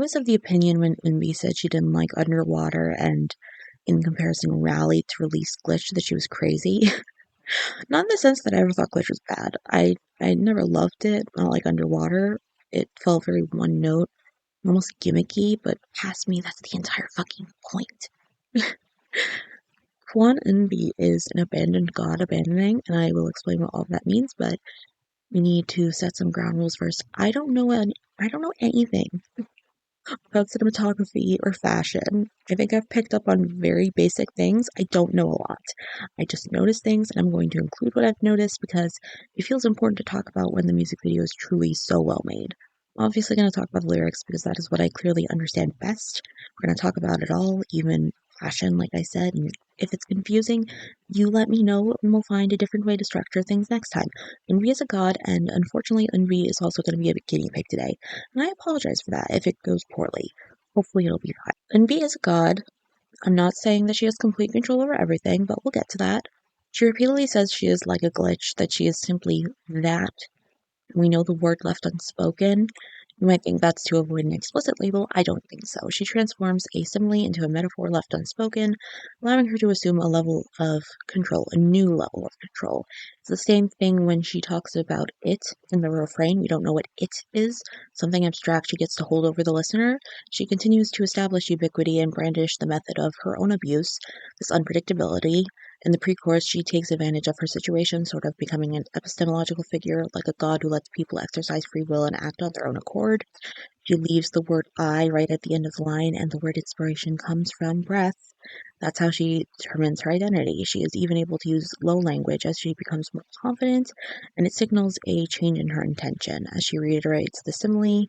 was of the opinion when Eunbi said she didn't like underwater and in comparison rallied to release Glitch that she was crazy. Not in the sense that I ever thought Glitch was bad. I never loved it. I don't like underwater. It felt very one note, almost gimmicky, but past me, that's the entire fucking point. Kwon Eunbi is an abandoned god abandoning, and I will explain what all that means, but we need to set some ground rules first. I don't know anything about cinematography or fashion. I think I've picked up on very basic things. I don't know a lot. I just notice things and I'm going to include what I've noticed because it feels important to talk about when the music video is truly so well made. I'm obviously going to talk about the lyrics because that is what I clearly understand best. We're going to talk about it all, even fashion, like I said. And if it's confusing, you let me know and we'll find a different way to structure things next time. Envy is a god, and unfortunately, Envy is also going to be a guinea pig today. And I apologize for that if it goes poorly. Hopefully it'll be fine. Envy is a god. I'm not saying that she has complete control over everything, but we'll get to that. She repeatedly says she is like a glitch, that she is simply that. We know the word left unspoken. You might think that's to avoid an explicit label. I don't think so. She transforms a simile into a metaphor left unspoken, allowing her to assume a level of control, a new level of control. It's the same thing when she talks about it in the refrain. We don't know what it is, something abstract she gets to hold over the listener. She continues to establish ubiquity and brandish the method of her own abuse, this unpredictability. In the pre-chorus, she takes advantage of her situation, sort of becoming an epistemological figure, like a god who lets people exercise free will and act on their own accord. She leaves the word I right at the end of the line, and the word inspiration comes from breath. That's how she determines her identity. She is even able to use low language as she becomes more confident, and it signals a change in her intention. As she reiterates the simile,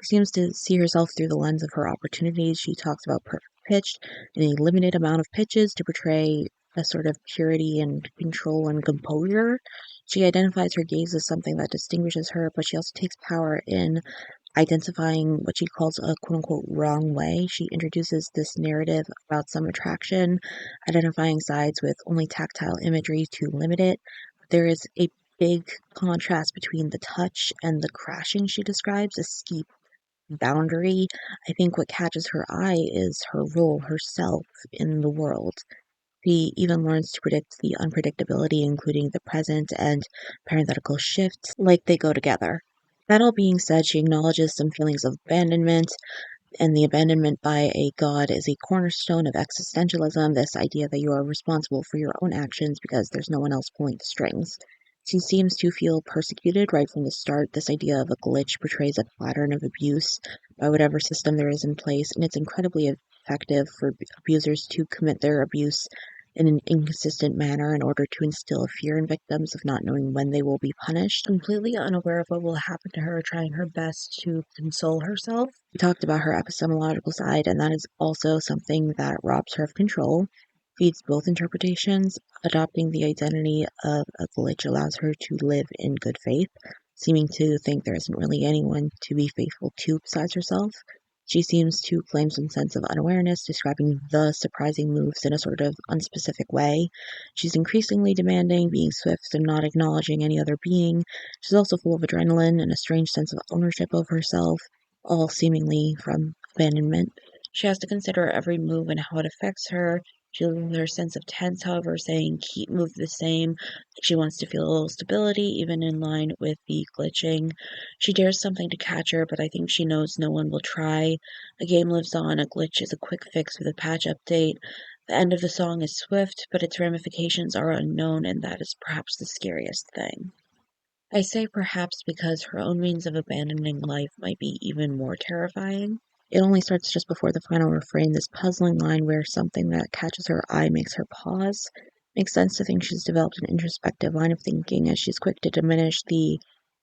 she seems to see herself through the lens of her opportunities. She talks about perfect pitch in a limited amount of pitches to portray a sort of purity and control and composure. She identifies her gaze as something that distinguishes her, but she also takes power in identifying what she calls a quote unquote wrong way. She introduces this narrative about some attraction, identifying sides with only tactile imagery to limit it. There is a big contrast between the touch and the crashing she describes, a steep boundary. I think what catches her eye is her role, herself in the world. She even learns to predict the unpredictability, including the present and parenthetical shifts, like they go together. That all being said, she acknowledges some feelings of abandonment, and the abandonment by a god is a cornerstone of existentialism, this idea that you are responsible for your own actions because there's no one else pulling the strings. She seems to feel persecuted right from the start. This idea of a glitch portrays a pattern of abuse by whatever system there is in place, and it's incredibly effective for abusers to commit their abuse in an inconsistent manner in order to instill a fear in victims of not knowing when they will be punished, completely unaware of what will happen to her, trying her best to console herself. We talked about her epistemological side, and that is also something that robs her of control, feeds both interpretations. Adopting the identity of a glitch allows her to live in good faith, seeming to think there isn't really anyone to be faithful to besides herself. She seems to claim some sense of unawareness, describing the surprising moves in a sort of unspecific way. She's increasingly demanding, being swift and not acknowledging any other being. She's also full of adrenaline and a strange sense of ownership of herself, all seemingly from abandonment. She has to consider every move and how it affects her. She loses her sense of tense, however, saying keep move the same. She wants to feel a little stability, even in line with the glitching. She dares something to catch her, but I think she knows no one will try. A game lives on, a glitch is a quick fix with a patch update. The end of the song is swift, but its ramifications are unknown, and that is perhaps the scariest thing. I say perhaps because her own means of abandoning life might be even more terrifying. It only starts just before the final refrain, this puzzling line where something that catches her eye makes her pause. Makes sense to think she's developed an introspective line of thinking as she's quick to diminish the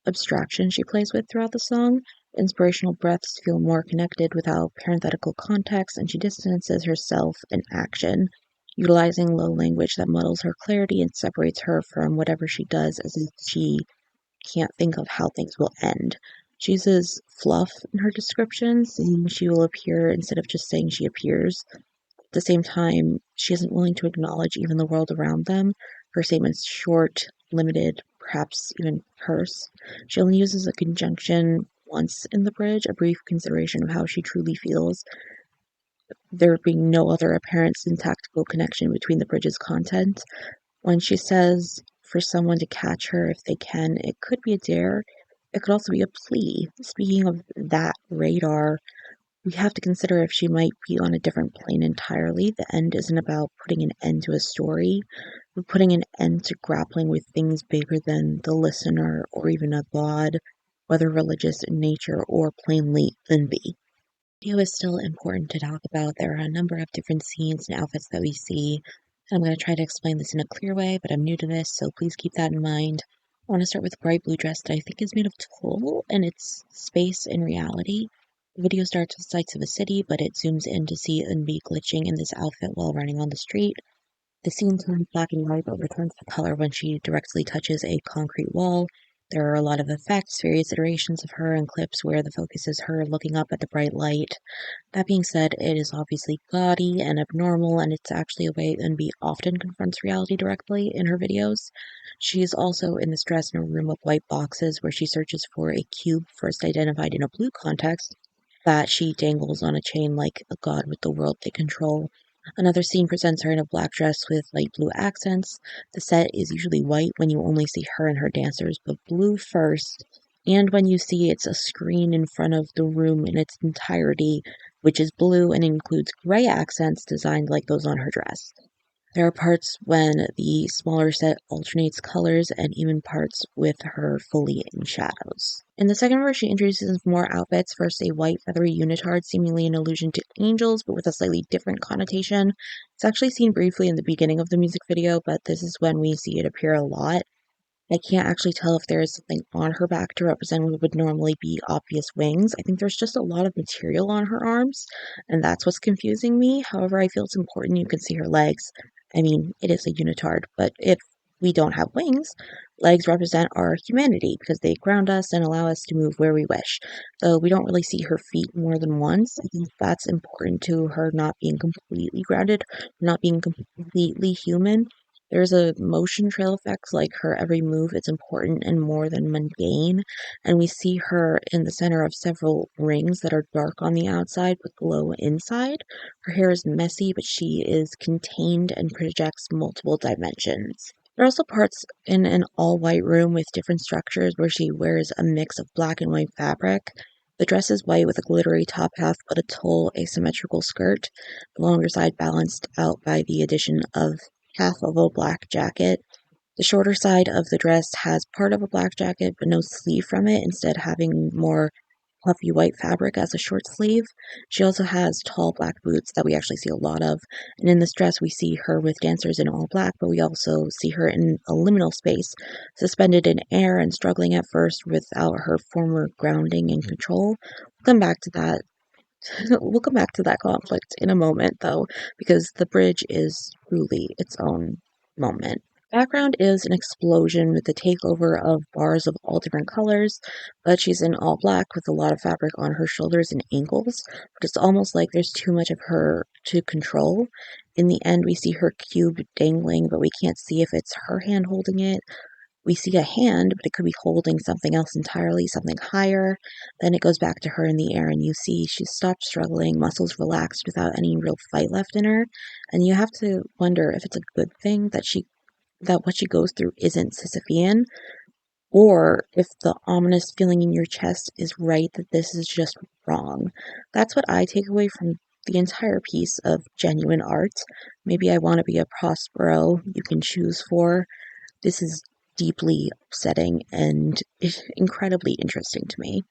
abstraction she plays with throughout the song. Inspirational breaths feel more connected without parenthetical context, and she distances herself in action, utilizing low language that muddles her clarity and separates her from whatever she does as if she can't think of how things will end. She uses fluff in her descriptions, saying she will appear instead of just saying she appears. At the same time, she isn't willing to acknowledge even the world around them. Her statement's short, limited, perhaps even terse. She only uses a conjunction once in the bridge, a brief consideration of how she truly feels, there being no other apparent syntactical connection between the bridge's content. When she says for someone to catch her if they can, it could be a dare. It could also be a plea. Speaking of that radar, we have to consider if she might be on a different plane entirely. The end isn't about putting an end to a story, but putting an end to grappling with things bigger than the listener or even a god, whether religious in nature or plainly Eunbi. Video is still important to talk about. There are a number of different scenes and outfits that we see. And I'm going to try to explain this in a clear way, but I'm new to this, so please keep that in mind. I want to start with a bright blue dress that I think is made of tulle, and it's space in reality. The video starts with sights of a city, but it zooms in to see Eunbi glitching in this outfit while running on the street. The scene turns black and white but returns to color when she directly touches a concrete wall. There are a lot of effects, various iterations of her, and clips where the focus is her looking up at the bright light. That being said, it is obviously gaudy and abnormal, and it's actually a way Eunbi often confronts reality directly in her videos. She is also in this dress in a room of white boxes where she searches for a cube first identified in a blue context that she dangles on a chain like a god with the world they control. Another scene presents her in a black dress with light blue accents. The set is usually white when you only see her and her dancers, but blue first. And when you see it's a screen in front of the room in its entirety, which is blue and includes gray accents designed like those on her dress. There are parts when the smaller set alternates colors and even parts with her fully in shadows. In the second verse, she introduces more outfits. First, a white feathery unitard, seemingly an allusion to angels, but with a slightly different connotation. It's actually seen briefly in the beginning of the music video, but this is when we see it appear a lot. I can't actually tell if there is something on her back to represent what would normally be obvious wings. I think there's just a lot of material on her arms, and that's what's confusing me. However, I feel it's important you can see her legs. I mean, it is a unitard, but if we don't have wings, legs represent our humanity because they ground us and allow us to move where we wish. Though we don't really see her feet more than once, I think that's important to her not being completely grounded, not being completely human. There's a motion trail effects like her every move is important and more than mundane, and we see her in the center of several rings that are dark on the outside but glow inside. Her hair is messy, but she is contained and projects multiple dimensions. There are also parts in an all-white room with different structures where she wears a mix of black and white fabric. The dress is white with a glittery top half but a tulle asymmetrical skirt, the longer side balanced out by the addition of half of a black jacket. The shorter side of the dress has part of a black jacket but no sleeve from it, instead having more puffy white fabric as a short sleeve. She also has tall black boots that we actually see a lot of. And in this dress, we see her with dancers in all black, but we also see her in a liminal space, suspended in air and struggling at first without her former grounding and control. We'll come back to that we'll come back to that conflict in a moment, though, because the bridge is truly its own moment. Background is an explosion with the takeover of bars of all different colors, but she's in all black with a lot of fabric on her shoulders and ankles, but it's almost like there's too much of her to control. In the end, we see her cube dangling, but we can't see if it's her hand holding it. We see a hand, but it could be holding something else entirely, something higher. Then it goes back to her in the air, and you see she's stopped struggling, muscles relaxed without any real fight left in her. And you have to wonder if it's a good thing that what she goes through isn't Sisyphean, or if the ominous feeling in your chest is right that this is just wrong. That's what I take away from the entire piece of genuine art. Maybe I want to be a Prospero you can choose for. This is deeply upsetting and incredibly interesting to me.